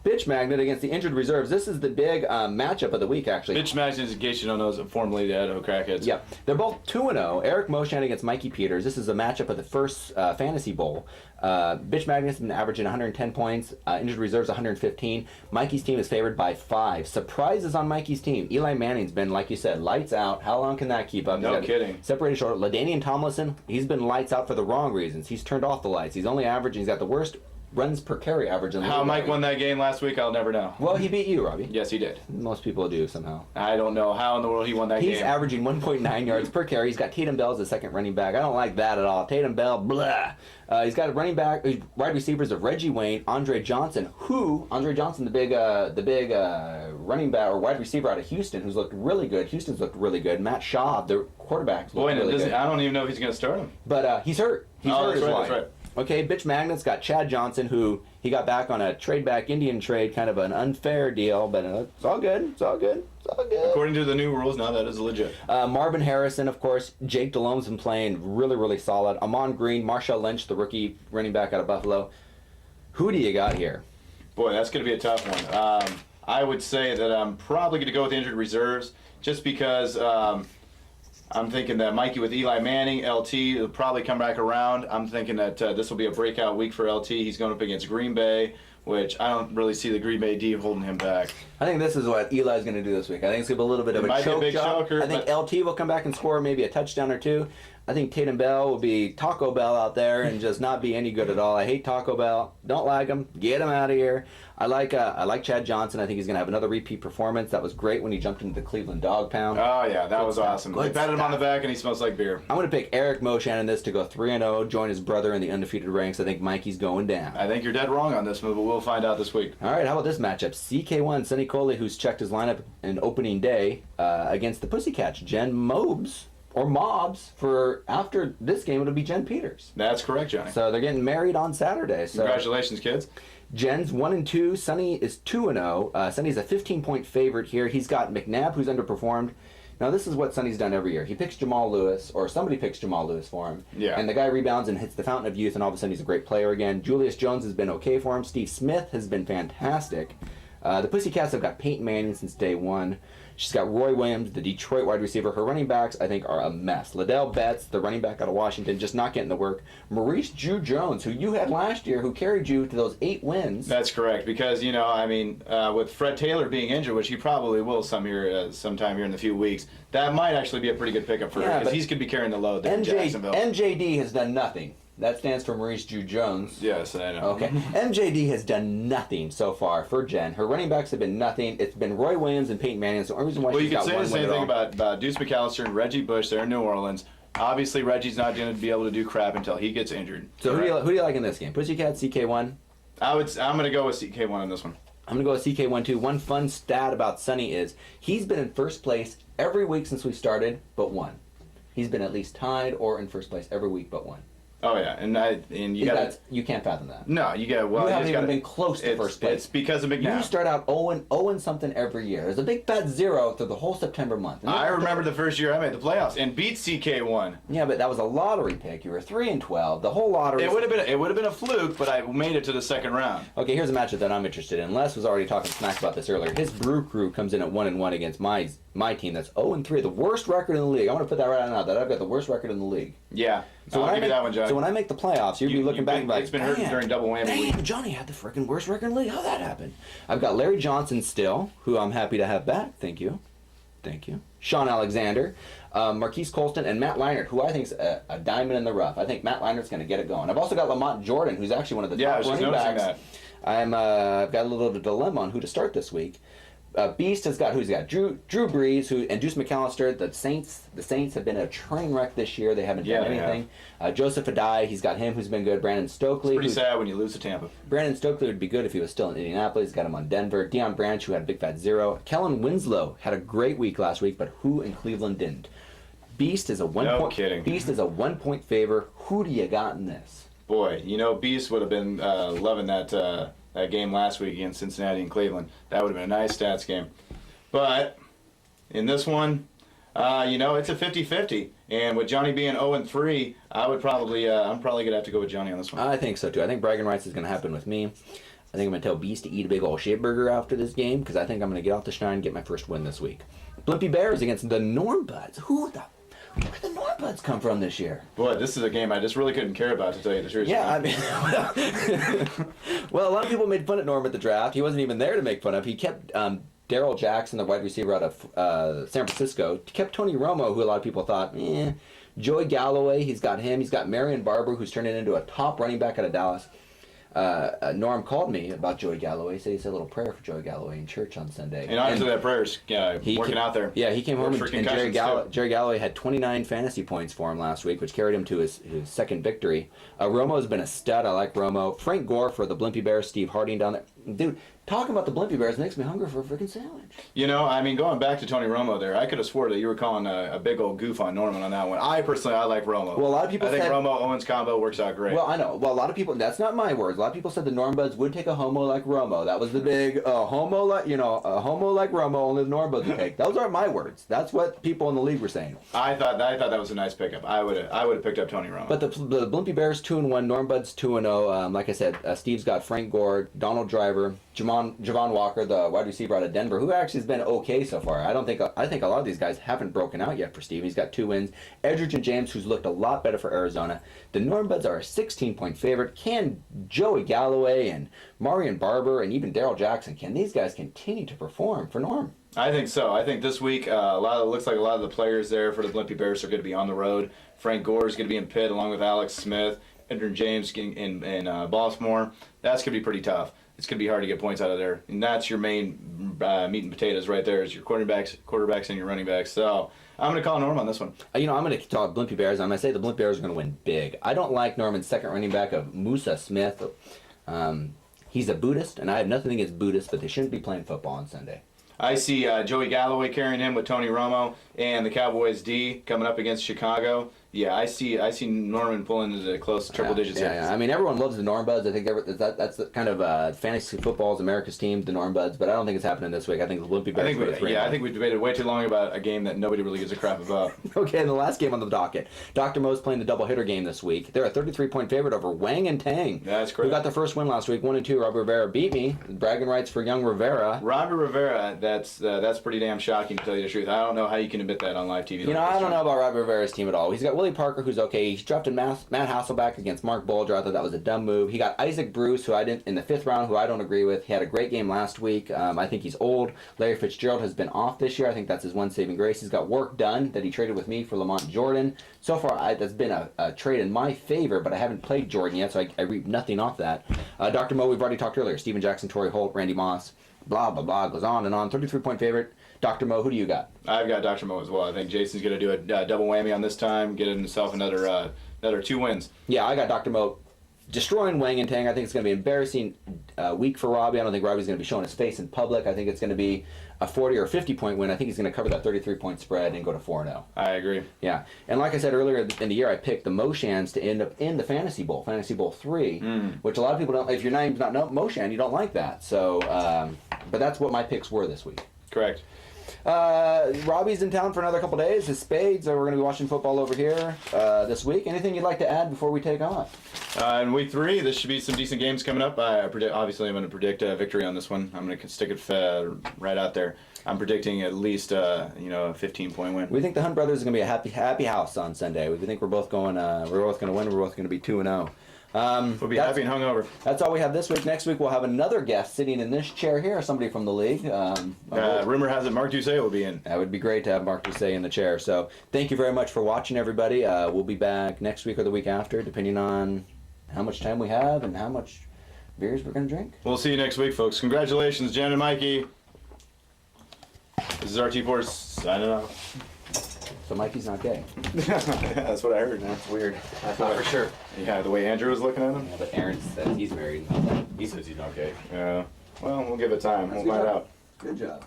Bitch Magnet against the injured reserves. This is the big matchup of the week, actually. Bitch Magnet, in case you don't know, is formerly the Idaho Crackheads. Yep. They're both 2-0. Eric Moshan against Mikey Peters. This is a matchup of the first Fantasy Bowl. Bitch Magnet's been averaging 110 points. Injured reserves 115. Mikey's team is favored by 5. Surprises on Mikey's team. Eli Manning's been, like you said, lights out. How long can that keep up? No kidding. Separated short. LaDainian Tomlinson, he's been lights out for the wrong reasons. He's turned off the lights. He's only averaging, he's got the worst runs per carry average in the How league. Mike won that game last week, I'll never know. Well, he beat you, Robbie. Yes, he did. Most people do somehow. I don't know how in the world he won that game. He's averaging 1.9 yards per carry. He's got Tatum Bell as the second running back. I don't like that at all. Tatum Bell, blah. He's got a running back, wide receivers of Reggie Wayne, Andre Johnson, the big running back or wide receiver out of Houston, who's looked really good. Houston's looked really good. Matt Schaub, their quarterback, looked really good. I don't even know if he's going to start him. But he's hurt. He's hurt that's is right, why. that's right. Okay, Bitch Magnet's got Chad Johnson, who he got back on a trade-back Indian trade, kind of an unfair deal, but it's all good. It's all good. It's all good. According to the new rules, now that is legit. Marvin Harrison, of course. Jake Delhomme's been playing really, really solid. Amon Green, Marshawn Lynch, the rookie running back out of Buffalo. Who do you got here? Boy, that's going to be a tough one. I would say that I'm probably going to go with injured reserves, just because I'm thinking that Mikey with Eli Manning, LT, will probably come back around. I'm thinking that this will be a breakout week for LT. He's going up against Green Bay, which I don't really see the Green Bay D holding him back. I think this is what Eli's going to do this week. I think it's going to be a little bit of a choke job. Choker, I think LT will come back and score maybe a touchdown or two. I think Tatum Bell will be Taco Bell out there and just not be any good at all. I hate Taco Bell. Don't like him. Get him out of here. I like Chad Johnson. I think he's going to have another repeat performance. That was great when he jumped into the Cleveland Dog Pound. Oh, yeah, that was awesome. They patted him on the back, and he smells like beer. I'm going to pick Eric Moshan in this to go 3-0, join his brother in the undefeated ranks. I think Mikey's going down. I think you're dead wrong on this one, but we'll find out this week. All right, how about this matchup? CK1, Sonny Coley, who's checked his lineup in opening day against the Pussycats, Jen Mobs. Or Mobs, for after this game, it'll be Jen Peters. That's correct, Johnny. So they're getting married on Saturday. So congratulations, kids. Jen's 1-2. Sonny is 2-0. Sonny's a 15-point favorite here. He's got McNabb, who's underperformed. Now, this is what Sonny's done every year. He picks Jamal Lewis, or somebody picks Jamal Lewis for him. Yeah. And the guy rebounds and hits the fountain of youth, and all of a sudden he's a great player again. Julius Jones has been okay for him. Steve Smith has been fantastic. The Pussycats have got Peyton Manning since day one. She's got Roy Williams, the Detroit wide receiver. Her running backs, I think, are a mess. Liddell Betts, the running back out of Washington, just not getting the work. Maurice Jones, who you had last year, who carried you to those 8 wins. That's correct, because, with Fred Taylor being injured, which he probably will sometime here in a few weeks, that might actually be a pretty good pickup for her, because he's going to be carrying the load there in Jacksonville. MJD has done nothing. That stands for Maurice Jones. Yes, I know. Okay. MJD has done nothing so far for Jen. Her running backs have been nothing. It's been Roy Williams and Peyton Manning. So the only reason why she's got one win. Well, you could say the same thing about Deuce McAllister and Reggie Bush there in New Orleans. Obviously, Reggie's not going to be able to do crap until he gets injured. So who do you like in this game? Pussycat, CK1? I'm going to go with CK1 on this one. I'm going to go with CK1 too. One fun stat about Sonny is he's been in first place every week since we started, but one. He's been at least tied or in first place every week but one. Oh yeah, and you can't fathom that. No, you got you haven't even been close to first place. It's because of McNabb. You start out 0 something every year. There's a big fat 0 through the whole September month. I remember the first year I made the playoffs and beat CK1. Yeah, but that was a lottery pick. You were 3-12. The whole lottery. It would have been a fluke, but I made it to the second round. Okay, here's a matchup that I'm interested in. Les was already talking smack about this earlier. His Brew Crew comes in at 1-1 against my team. That's 0-3, the worst record in the league. I want to put that right now. That I've got the worst record in the league. Yeah. So I'll give you that one, Johnny. So when I make the playoffs, you'll be looking back and like, it's been hurting during double whammy week. Johnny had the freaking worst record in the league. How'd that happen? I've got Larry Johnson still, who I'm happy to have back. Thank you. Sean Alexander, Marquise Colston, and Matt Leinart, who I think is a diamond in the rough. I think Matt Leinert's going to get it going. I've also got Lamont Jordan, who's actually one of the top running backs. That. I've got a little bit of a dilemma on who to start this week. Beast has got Drew Brees and Deuce McAllister. The Saints have been a train wreck this year. They haven't done anything. Joseph Adai, he's got him who's been good. Brandon Stokely. It's pretty sad when you lose to Tampa. Brandon Stokely would be good if he was still in Indianapolis. He's got him on Denver. Deion Branch, who had a big fat 0. Kellen Winslow had a great week last week, but who in Cleveland didn't? Beast is a 1-point favor. Who do you got in this? Boy, Beast would have been loving that game last week against Cincinnati and Cleveland. That would have been a nice stats game. But in this one, it's a 50-50. And with Johnny being 0-3, I'm probably going to have to go with Johnny on this one. I think so, too. I think bragging rights is going to happen with me. I think I'm going to tell Beast to eat a big old shit burger after this game because I think I'm going to get off the schneid and get my first win this week. Blimpie Bears against the Norm Buds. Where did the Norm Buds come from this year? Boy, this is a game I just really couldn't care about, to tell you the truth. Yeah, I mean, well, a lot of people made fun of Norm at the draft. He wasn't even there to make fun of. He kept Daryl Jackson, the wide receiver out of San Francisco. He kept Tony Romo, who a lot of people thought, Joey Galloway, he's got him. He's got Marion Barber, who's turning into a top running back out of Dallas. Norm called me about Joey Galloway. He said he said a little prayer for Joey Galloway in church on Sunday. And honestly, that prayer's working out there. Yeah, he came home and Jerry Galloway had 29 fantasy points for him last week, which carried him to his second victory. Romo's been a stud. I like Romo. Frank Gore for the Blimpie Bears. Steve Harding down there. Dude, talking about the Blimpie Bears makes me hungry for a freaking sandwich. You know, I mean, going back to Tony Romo there, I could have swore that you were calling a big old goof on Norman on that one. I like Romo. Well, a lot of people I think Romo-Owens combo works out great. Well, I know. Well, a lot of people, that's not my words. A lot of people said the Norm Buds would take a homo like Romo. That was the big a homo like Romo, only the Norm Buds would take. Those aren't my words. That's what people in the league were saying. I thought that was a nice pickup. I would have picked up Tony Romo. But the Blimpie Bears 2-1, Norm Buds 2-0. Like I said, Steve's got Frank Gore, Donald Driver, Javon Walker, the wide receiver out of Denver, who actually has been okay so far. I think a lot of these guys haven't broken out yet for Steve. He's got 2 wins. Edgerton James, who's looked a lot better for Arizona. The Norm Buds are a 16-point favorite. Can Joey Galloway and Marion Barber and even Daryl Jackson, can these guys continue to perform for Norm? I think so. I think this week, looks like a lot of the players there for the Blimpie Bears are going to be on the road. Frank Gore is going to be in Pitt along with Alex Smith, Edgerton James in Baltimore. That's going to be pretty tough. It's going to be hard to get points out of there. And that's your main meat and potatoes right there is your quarterbacks and your running backs. So I'm going to call Norm on this one. I'm going to talk Blimpie Bears. I'm going to say the Blimpie Bears are going to win big. I don't like Norman's second running back of Musa Smith. He's a Buddhist, and I have nothing against Buddhists, but they shouldn't be playing football on Sunday. I see Joey Galloway carrying him with Tony Romo and the Cowboys D coming up against Chicago. Yeah, I see Norman pulling into the close triple digits here. Yeah. I mean, everyone loves the Norm Buds. I think that's the kind of fantasy football's America's team, the Norm Buds. But I don't think it's happening this week. I think the Blimpie Bears. I think we've debated way too long about a game that nobody really gives a crap about. Okay, and the last game on the docket, Dr. Mo's playing the doubleheader game this week. They're a 33-point favorite over Wang and Tang. That's correct. Who got their first win last week, 1-2. Robbie Rivera beat me. Bragging rights for young Rivera. Robbie Rivera, that's pretty damn shocking to tell you the truth. I don't know how you can admit that on live TV. I don't know about Robbie Rivera's team at all. He's got Willie Parker, who's okay. He's drafted Matt Hasselbeck against Mark Bolger. I thought that was a dumb move. He got Isaac Bruce, who I didn't in the 5th round, who I don't agree with. He had a great game last week. I think he's old. Larry Fitzgerald has been off this year. I think that's his one saving grace. He's got work done that he traded with me for Lamont Jordan. So far, that's been a trade in my favor, but I haven't played Jordan yet, so I reap nothing off that. Dr. Mo, we've already talked earlier. Steven Jackson, Torrey Holt, Randy Moss, blah, blah, blah, goes on and on. 33-point favorite. Dr. Mo, who do you got? I've got Dr. Mo as well. I think Jason's going to do a double whammy on this time, get himself another 2 wins. Yeah, I got Dr. Mo destroying Wang and Tang. I think it's going to be an embarrassing week for Robbie. I don't think Robbie's going to be showing his face in public. I think it's going to be a 40 or 50-point win. I think he's going to cover that 33-point spread and go to 4-0. I agree. Yeah, and like I said earlier in the year, I picked the Moshans to end up in the Fantasy Bowl 3, which a lot of people don't. If your name's not Moshan, you don't like that. So, but that's what my picks were this week. Correct. Robbie's in town for another couple days. His spades. We're going to be watching football over here this week. Anything you'd like to add before we take off? In week 3, there should be some decent games coming up. Obviously, I'm going to predict a victory on this one. I'm going to stick it right out there. I'm predicting at least a 15-point win. We think the Hunt brothers are going to be a happy house on Sunday. We think we're both going. We're both going to win. We're both going to be 2-0. We'll be happy and hungover. That's all we have this week. Next week we'll have another guest sitting in this chair here, somebody from the league. Rumor has it Mark Doucet will be in. That would be great to have Mark Doucet in the chair. So thank you very much for watching, everybody. We'll be back next week or the week after, depending on how much time we have and how much beers we're going to drink. We'll see you next week, folks. Congratulations, Jen and Mikey. This is RT4 signing off. So Mikey's not gay. That's what I heard. That's weird. I thought for sure. Yeah, the way Andrew was looking at him. Yeah, but Aaron said he's married. He says he's not gay. Yeah. Well, we'll give it time. We'll find out. Good job.